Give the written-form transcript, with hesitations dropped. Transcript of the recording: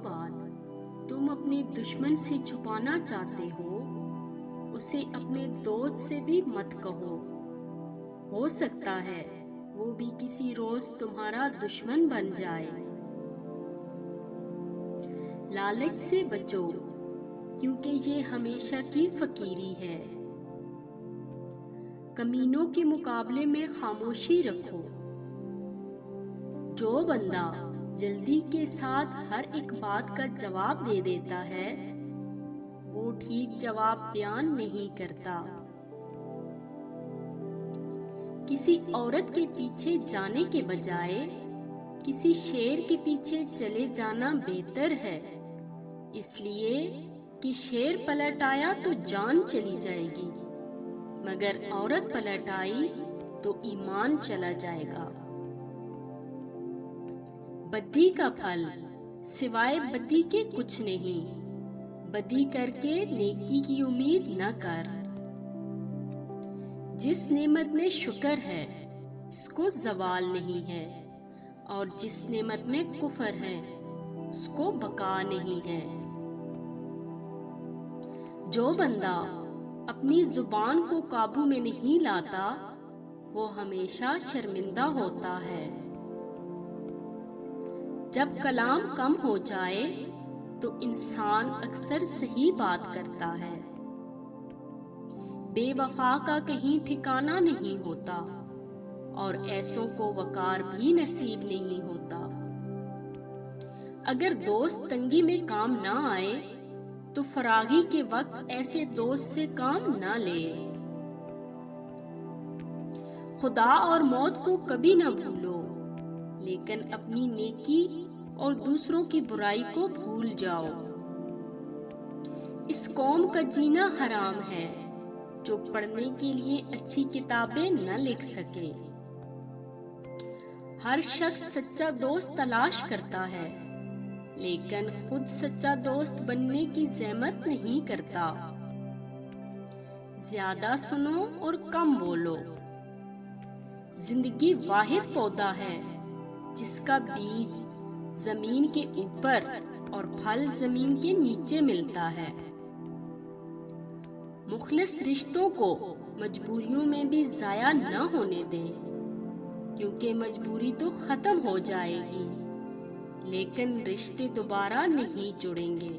बात तुम अपने दुश्मन से छुपाना चाहते हो, उसे अपने दोस्त से भी मत कहो। हो सकता है वो भी किसी रोज तुम्हारा दुश्मन बन जाए। लालच से बचो, क्योंकि ये हमेशा की फकीरी है। कमीनों के मुकाबले में खामोशी रखो। जो बंदा जल्दी के साथ हर एक बात का जवाब दे देता है, वो ठीक जवाब बयान नहीं करता। किसी औरत के पीछे जाने के बजाय किसी शेर के पीछे चले जाना बेहतर है, इसलिए कि शेर पलट आया तो जान चली जाएगी, मगर औरत पलट आई तो ईमान चला जाएगा। बद्दी का फल सिवाय बद्दी के कुछ नहीं। बद्दी करके नेकी की उम्मीद न कर। जिस नेमत में शुक्र है इसको जवाल नहीं है, और जिस नेमत में कुफर है उसको बका नहीं है। जो बंदा अपनी जुबान को काबू में नहीं लाता, वो हमेशा शर्मिंदा होता है। जब कलाम कम हो जाए तो इंसान अक्सर सही बात करता है। बेवफा का कहीं ठिकाना नहीं होता, और ऐसों को वकार भी नसीब नहीं होता। अगर दोस्त तंगी में काम ना आए तो फरागी के वक्त ऐसे दोस्त से काम ना ले। खुदा और मौत को कभी ना भूलो, लेकिन अपनी नेकी और दूसरों की बुराई को भूल जाओ। इस कौम का जीना हराम है जो पढ़ने के लिए अच्छी किताबें न लिख सके। हर शख्स सच्चा दोस्त तलाश करता है, लेकिन खुद सच्चा दोस्त बनने की जहमत नहीं करता। ज्यादा सुनो और कम बोलो। जिंदगी वाहिद पौधा है जिसका बीज जमीन के ऊपर और फल जमीन के नीचे मिलता है। मुखलिस रिश्तों को मजबूरियों में भी जाया न होने दें, क्योंकि मजबूरी तो खत्म हो जाएगी, लेकिन रिश्ते दोबारा नहीं जुड़ेंगे।